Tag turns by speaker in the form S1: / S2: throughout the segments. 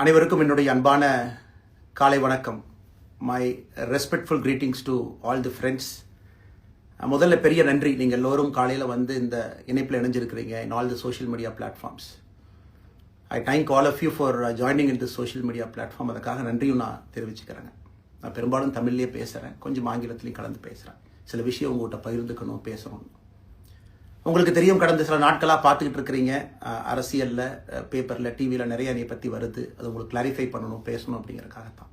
S1: அனைவருக்கும் என்னுடைய அன்பான காலை வணக்கம். My respectful greetings to all the friends. முதல்ல பெரிய நன்றி, நீங்கள் எல்லோரும் காலையில் வந்து இந்த இணைப்பில் இணைஞ்சிருக்கிறீங்க in all the social media platforms. I thank all of you for joining in the social media platform. அதுக்காக நன்றியும் நான் தெரிவிச்சுக்கிறேங்க. நான் பெரும்பாலும் தமிழ்லேயே பேசுகிறேன், கொஞ்சம் ஆங்கிலத்திலையும் கலந்து பேசுகிறேன். சில விஷயம் உங்கள்கிட்ட பகிர்ந்துக்கணும், பேசணும். உங்களுக்கு தெரியும், கடந்த சில நாட்களாக பார்த்துக்கிட்டு இருக்கிறீங்க, அரசியலில், பேப்பரில், டிவியில் நிறைய என்னை பற்றி வருது. அது உங்களுக்கு கிளாரிஃபை பண்ணணும், பேசணும் அப்படிங்கிறக்காகத்தான்.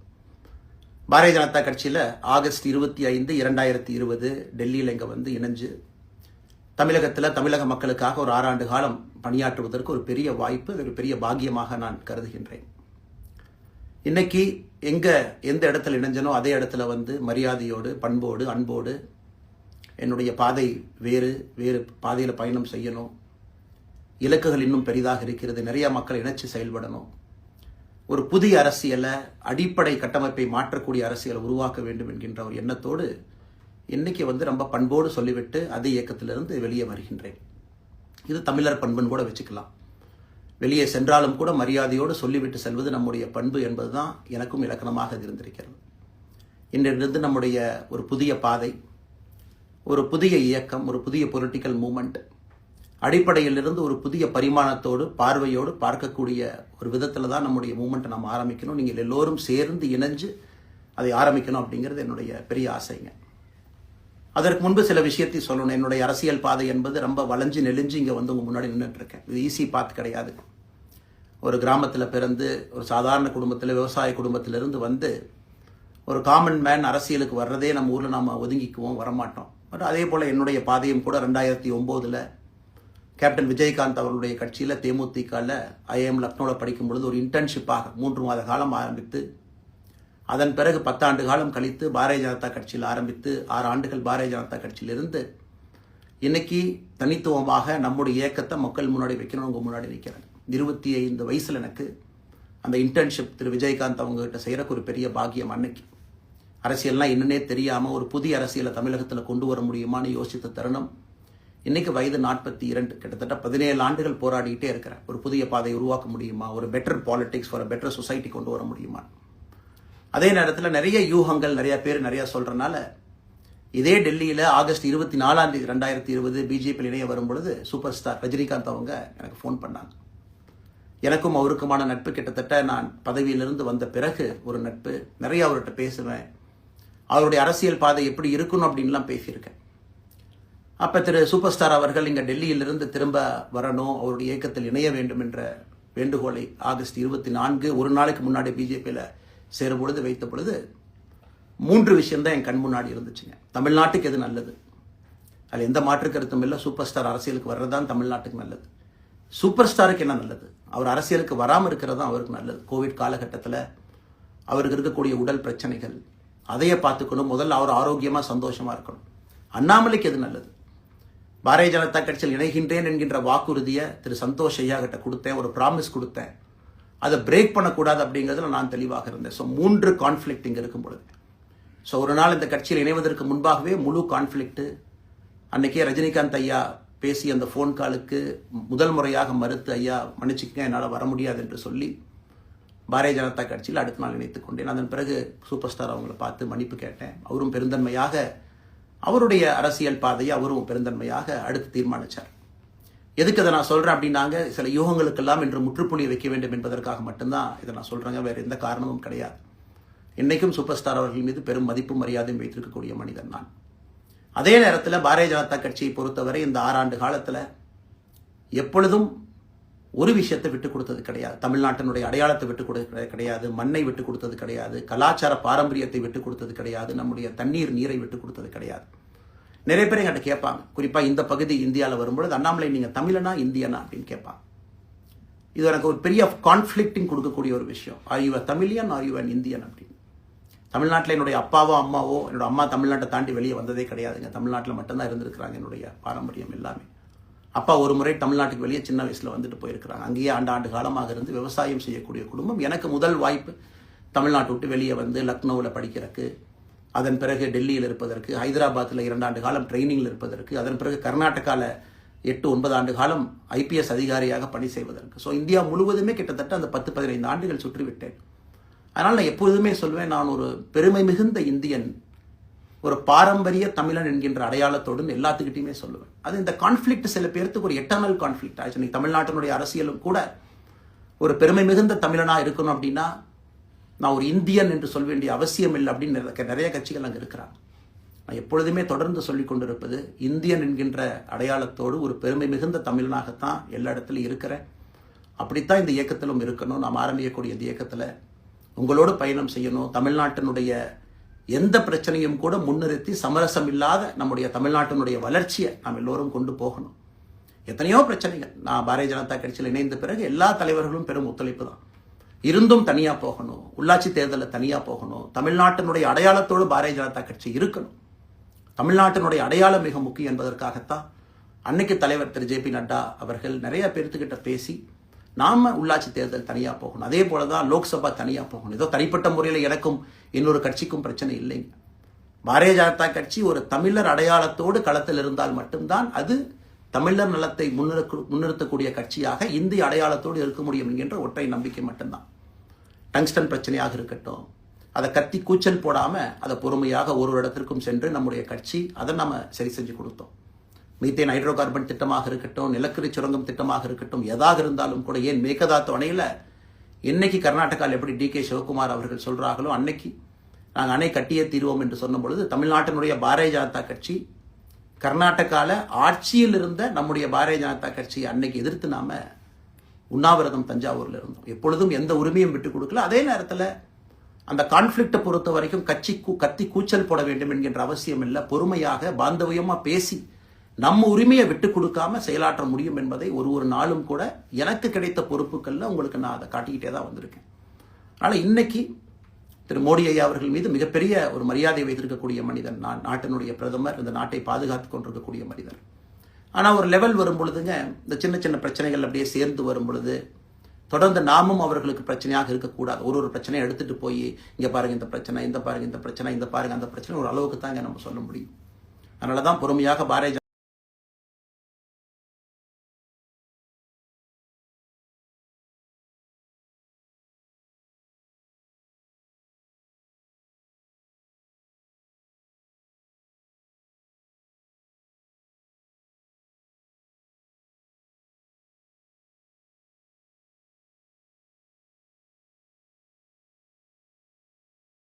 S1: பாரதிய ஜனதா கட்சியில் ஆகஸ்ட் 25, 2020 டெல்லியில் இங்கே வந்து இணைஞ்சு தமிழகத்தில் தமிழக மக்களுக்காக ஒரு 6 ஆண்டு காலம் பணியாற்றுவதற்கு ஒரு பெரிய வாய்ப்பு, ஒரு பெரிய பாக்கியமாக நான் கருதுகின்றேன். இன்னைக்கு எந்த இடத்துல இணைஞ்சனோ அதே இடத்துல வந்து மரியாதையோடு, பண்போடு, அன்போடு என்னுடைய பாதை வேறு பாதையில் பயணம் செய்யணும். இலக்குகள் இன்னும் பெரிதாக இருக்கிறது. நிறைய மக்கள் இணைச்சு செயல்படணும். ஒரு புதிய அரசியலை, அடிப்படை கட்டமைப்பை மாற்றக்கூடிய அரசியலை உருவாக்க வேண்டும் என்கின்ற ஒரு எண்ணத்தோடு இன்னைக்கு வந்து ரொம்ப பண்போடு சொல்லிவிட்டு அதே இயக்கத்திலிருந்து வெளியே வருகின்றேன். இது தமிழர் பண்புன்னு கூட வச்சுக்கலாம். வெளியே சென்றாலும் கூட மரியாதையோடு சொல்லிவிட்டு செல்வது நம்முடைய பண்பு என்பதுதான் எனக்கும் இலக்கணமாக இருந்திருக்கிறது. இன்றிலிருந்து நம்முடைய ஒரு புதிய பாதை, ஒரு புதிய இயக்கம், ஒரு புதிய பொலிட்டிக்கல் மூமெண்ட், அடிப்படையிலிருந்து ஒரு புதிய பரிமாணத்தோடு, பார்வையோடு பார்க்கக்கூடிய ஒரு விதத்தில் தான் நம்முடைய மூமெண்ட்டை நம்ம ஆரம்பிக்கணும். நீங்கள் எல்லோரும் சேர்ந்து இணைஞ்சு அதை ஆரம்பிக்கணும் அப்படிங்கிறது என்னுடைய பெரிய ஆசைங்க. அதற்கு முன்பு சில விஷயத்தை சொல்லணும். என்னுடைய அரசியல் பாதை என்பது ரொம்ப வளைஞ்சு நெளிஞ்சு இங்கே வந்து உங்கள் முன்னாடி நின்றுட்டு இருக்கேன். இது ஈஸி பாத் கிடையாது. ஒரு கிராமத்தில் பிறந்து ஒரு சாதாரண குடும்பத்தில், விவசாய குடும்பத்திலிருந்து வந்து ஒரு காமன் மேன் அரசியலுக்கு வர்றதே நம்ம ஊரில் நாம் ஒதுங்கிக்குவோம், வரமாட்டோம். பட் அதே போல் என்னுடைய பாதையும் கூட 2009 கேப்டன் விஜயகாந்த் அவர்களுடைய கட்சியில் தேமுதிகவில் ஐஎம் லக்னோவில் படிக்கும் பொழுது ஒரு இன்டர்ன்ஷிப்பாக 3 மாத காலம் ஆரம்பித்து, அதன் பிறகு 10 ஆண்டு காலம் கழித்து பாரதிய ஜனதா கட்சியில் ஆரம்பித்து 6 ஆண்டுகள் பாரதிய ஜனதா கட்சியிலிருந்து இன்னைக்கு தனித்துவமாக நம்முடைய இயக்கத்தை மக்கள் முன்னாடி வைக்கணும். உங்கள் முன்னாடி நிற்கிறேன். 25 வயசில் எனக்கு அந்த இன்டர்ன்ஷிப் திரு விஜயகாந்த் அவங்ககிட்ட செய்கிறக்கு ஒரு பெரிய பாக்கியம். அன்னைக்கு அரசியல்லாம் என்னன்னே தெரியாமல் ஒரு புதிய அரசியலை தமிழகத்தில் கொண்டு வர முடியுமான்னு யோசித்த தருணம். இன்னைக்கு வயது 42, கிட்டத்தட்ட 17 ஆண்டுகள் போராடிக்கிட்டே இருக்கிறேன். ஒரு புதிய பாதையை உருவாக்க முடியுமா, ஒரு better politics for better society கொண்டு வர முடியுமா. அதே நேரத்தில் நிறைய யூகங்கள், நிறைய பேர் நிறைய சொல்றதுனால இதே டெல்லியில் ஆகஸ்ட் 24, 2020 பிஜேபி இணைய வரும் பொழுது சூப்பர் ஸ்டார் ரஜினிகாந்த் அவங்க எனக்கு ஃபோன் பண்ணாங்க. எனக்கும் அவருக்குமான நட்பு கிட்டத்தட்ட நான் பதவியிலிருந்து வந்த பிறகு ஒரு நட்பு. நிறைய அவர்கிட்ட பேசுவேன். அவருடைய அரசியல் பாதை எப்படி இருக்கணும் அப்படின்லாம் பேசியிருக்கேன். அப்போ திரு சூப்பர் ஸ்டார் அவர்கள் இங்கே டெல்லியிலிருந்து திரும்ப வரணும், அவருடைய இயக்கத்தில் இணைய வேண்டும் என்ற வேண்டுகோளை ஆகஸ்ட் 24 ஒரு நாளைக்கு முன்னாடி பிஜேபியில் சேரும் பொழுது வைத்த பொழுது 3 விஷயம்தான் என் கண் முன்னாடி இருந்துச்சுங்க. தமிழ்நாட்டுக்கு எது நல்லது, அதில் எந்த மாற்று கருத்தும் இல்லை. சூப்பர் ஸ்டார் அரசியலுக்கு வர்றதுதான் தமிழ்நாட்டுக்கு நல்லது. சூப்பர் ஸ்டாருக்கு என்ன நல்லது, அவர் அரசியலுக்கு வராமல் இருக்கிறது தான் அவருக்கு நல்லது. கோவிட் காலகட்டத்தில் அவருக்கு இருக்கக்கூடிய உடல் பிரச்சனைகள், அதையே பார்த்துக்கணும். முதல்ல அவர் ஆரோக்கியமாக சந்தோஷமாக இருக்கணும். அண்ணாமலைக்கு எது நல்லது, பாரதிய ஜனதா கட்சியில் இணைகின்றேன் என்கின்ற வாக்குறுதியை திரு சந்தோஷ் ஐயா கிட்ட கொடுத்தேன், ஒரு ப்ராமிஸ் கொடுத்தேன். அதை பிரேக் பண்ணக்கூடாது அப்படிங்கிறதுல நான் தெளிவாக இருந்தேன். ஸோ 3 கான்ஃப்ளிக்ட் இங்கே இருக்கும் பொழுது, ஸோ ஒரு நாள் இந்த கட்சியில் இணைவதற்கு முன்பாகவே முழு கான்ஃப்ளிக்ட். அன்னைக்கே ரஜினிகாந்த் ஐயா பேசி அந்த ஃபோன் காலுக்கு முதல் முறையாக மறுத்து, ஐயா மன்னிச்சுக்கங்க, என்னால் வர முடியாது என்று சொல்லி பாரதிய ஜனதா கட்சியில் அடுத்த நாள் இணைத்துக் கொண்டேன். அதன் பிறகு சூப்பர் ஸ்டார் அவங்களை பார்த்து மன்னிப்பு கேட்டேன். அவரும் பெருந்தன்மையாக அவருடைய அரசியல் பாதையை அவரும் பெருந்தன்மையாக அடுத்து தீர்மானித்தார். எதுக்கு அதை நான் சொல்கிறேன் அப்படின்னாங்க, சில யூகங்களுக்கெல்லாம் இன்று முற்றுப்புள்ளி வைக்க வேண்டும் என்பதற்காக மட்டும்தான் இதை நான் சொல்கிறேங்க. வேறு எந்த காரணமும் கிடையாது. இன்னைக்கும் சூப்பர் ஸ்டார் அவர்கள் மீது பெரும் மதிப்பு மரியாதையும் வைத்திருக்கக்கூடிய மனிதன் நான். அதே நேரத்தில் பாரதிய ஜனதா கட்சியை பொறுத்தவரை இந்த 6 ஆண்டு காலத்தில் எப்பொழுதும் ஒரு விஷயத்தை விட்டுக் கொடுத்தது கிடையாது. தமிழ்நாட்டினுடைய அடையாளத்தை விட்டுக் கொடுத்தது கிடையாது, மண்ணை விட்டுக் கொடுத்தது கிடையாது, கலாச்சார பாரம்பரியத்தை விட்டுக் கொடுத்தது கிடையாது, நம்முடைய நீரை விட்டுக் கொடுத்தது கிடையாது. நிறைய பேர் என்கிட்ட கேட்பாங்க, குறிப்பாக இந்த பகுதி இந்தியாவில் வரும்பொழுது, அண்ணாமலை நீங்கள் தமிழனா இந்தியனா அப்படின்னு கேட்பாங்க. இது எனக்கு ஒரு பெரிய கான்ஃப்ளிக்டிங் கொடுக்கக்கூடிய ஒரு விஷயம். Are you Tamilian, are you Indian அப்படின்னு. தமிழ்நாட்டில் என்னுடைய அப்பாவோ அம்மாவோ, என்னோட அம்மா தமிழ்நாட்டை தாண்டி வெளியே வந்ததே கிடையாதுங்க. தமிழ்நாட்டில் மட்டும்தான் இருந்திருக்கிறாங்க. என்னுடைய பாரம்பரியம் எல்லாமே. அப்பா ஒரு முறை தமிழ்நாட்டுக்கு வெளியே சின்ன வயசில் வந்துட்டு போயிருக்கிறாங்க. அங்கேயே ஆண்டு காலமாக இருந்து விவசாயம் செய்யக்கூடிய குடும்பம். எனக்கு முதல் வாய்ப்பு தமிழ்நாட்டை விட்டு வெளியே வந்து லக்னோவில் படிக்கிறதுக்கு, அதன் பிறகு டெல்லியில் இருப்பதற்கு, ஹைதராபாத்தில் 2 ஆண்டு காலம் ட்ரைனிங்கில் இருப்பதற்கு, அதன் பிறகு கர்நாடகாவில் 8-9 ஆண்டு காலம் IPS அதிகாரியாக பணி செய்வதற்கு. ஸோ இந்தியா முழுவதுமே கிட்டத்தட்ட அந்த 10-15 ஆண்டுகள் சுற்றிவிட்டேன். அதனால் நான் எப்பொழுதுமே சொல்வேன், நான் ஒரு பெருமை மிகுந்த இந்தியன், ஒரு பாரம்பரிய தமிழன் என்கின்ற அடையாளத்தோடு எல்லாத்துக்கிட்டையுமே சொல்லுவேன். அது இந்த கான்ஃப்ளிக்ட் சில பேர்த்துக்கு ஒரு எட்டர்னல் கான்ஃப்ளிக்ட் ஆச்சு. இன்னைக்கு தமிழ்நாட்டினுடைய அரசியலும் கூட ஒரு பெருமை மிகுந்த தமிழனா இருக்கணும் அப்படின்னா நான் ஒரு இந்தியன் என்று சொல்ல வேண்டிய அவசியம் இல்லை அப்படின்னு நிறைய கட்சிகள் அங்கே இருக்கிறாங்க. நான் எப்பொழுதுமே தொடர்ந்து சொல்லிக் கொண்டிருப்பது, இந்தியன் என்கின்ற அடையாளத்தோடு ஒரு பெருமை மிகுந்த தமிழனாகத்தான் எல்லா இடத்துலையும் இருக்கிறேன். அப்படித்தான் இந்த இயக்கத்திலும் இருக்கணும். நாம் ஆரம்பிக்கக்கூடிய இந்த இயக்கத்தில் உங்களோடு பயணம் செய்யணும். தமிழ்நாட்டினுடைய எந்த பிரச்சனையும் கூட முன்னிறுத்தி சமரசம் இல்லாத நம்முடைய தமிழ்நாட்டினுடைய வளர்ச்சியை நாம் எல்லோரும் கொண்டு போகணும். எத்தனையோ பிரச்சனைகள், நான் பாரதிய ஜனதா கட்சியில் இணைந்த பிறகு எல்லா தலைவர்களும் பெரும் ஒத்துழைப்பு தான் இருந்தும் தனியாக போகணும், உள்ளாட்சி தேர்தலில் தனியாக போகணும், தமிழ்நாட்டினுடைய அடையாளத்தோடு பாரதிய ஜனதா கட்சி இருக்கணும், தமிழ்நாட்டினுடைய அடையாளம் மிக முக்கியம் என்பதற்காகத்தான் அன்னைக்கு தலைவர் திரு JP நட்டா அவர்கள் நிறைய பேர்த்துக்கிட்ட பேசி நாம உள்ளாட்சி தேர்தல் தனியாக போகணும், அதே போல தான் லோக்சபா தனியாக போகணும். ஏதோ தனிப்பட்ட முறையில் எனக்கும் இன்னொரு கட்சிக்கும் பிரச்சனை இல்லைங்க. பாரதிய ஜனதா கட்சி ஒரு தமிழர் அடையாளத்தோடு களத்தில் இருந்தால் மட்டும்தான் அது தமிழர் நலத்தை முன்னிறுத்தக்கூடிய கட்சியாக இந்திய அடையாளத்தோடு இருக்க முடியும் என்கின்ற ஒற்றை நம்பிக்கை மட்டும்தான். டங்ஸ்டன் பிரச்சனையாக இருக்கட்டும், அதை கத்தி கூச்சல் போடாமல் அதை பொறுமையாக ஒரு இடத்திற்கும் சென்று நம்முடைய கட்சி அதை நம்ம சரி செஞ்சு கொடுத்தோம். மீத்தேன் ஹைட்ரோ கார்பன் திட்டமாக இருக்கட்டும், நிலக்கரி சுரங்கம் திட்டமாக இருக்கட்டும், எதாக இருந்தாலும் கூட, ஏன் மேகதாத்து அணையில் இன்னைக்கு கர்நாடகாவில் எப்படி DK சிவகுமார் அவர்கள் சொல்கிறார்களோ அன்னைக்கு நாங்கள் அணை கட்டியே தீர்வோம் என்று சொன்ன பொழுது தமிழ்நாட்டினுடைய பாரதிய ஜனதா கட்சி கர்நாடகாவில் ஆட்சியில் இருந்த நம்முடைய பாரதிய ஜனதா கட்சியை அன்னைக்கு எதிர்த்து நாம உண்ணாவிரதம் தஞ்சாவூரில் இருந்தோம். எப்பொழுதும் எந்த உரிமையும் விட்டுக் கொடுக்கல. அதே நேரத்தில் அந்த கான்ஃப்ளிக்டை பொறுத்த வரைக்கும் கத்தி கூச்சல் போட வேண்டும் என்கின்ற அவசியம் இல்லை. பொறுமையாக பாந்தவியமாக பேசி நம்ம உரிமையை விட்டு கொடுக்காம செயலாற்ற முடியும் என்பதை ஒரு நாளும் கூட எனக்கு கிடைத்த பொறுப்புகளில் உங்களுக்கு நான் அதை காட்டிக்கிட்டே தான் வந்திருக்கேன். அதனால் இன்னைக்கு திரு மோடி ஐயா அவர்கள் மீது மிகப்பெரிய ஒரு மரியாதை வைத்திருக்கக்கூடிய மனிதன். நான் நாட்டினுடைய பிரதமர், இந்த நாட்டை பாதுகாத்து கொண்டிருக்கக்கூடிய மனிதர். ஆனால் ஒரு லெவல் வரும் பொழுதுங்க, இந்த சின்ன சின்ன பிரச்சனைகள் அப்படியே சேர்ந்து வரும் பொழுது தொடர்ந்து நாமும் அவர்களுக்கு பிரச்சனையாக இருக்கக்கூடாது. ஒரு பிரச்சனையை எடுத்துட்டு போய் இங்கே பாருங்க இந்த பிரச்சனை, இந்த பாருங்க இந்த பிரச்சனை, இந்த பாருங்க அந்த பிரச்சனை, ஒரு அளவுக்கு தாங்க நம்ம சொல்ல முடியும். அதனால தான் பொறுமையாக பாரதிய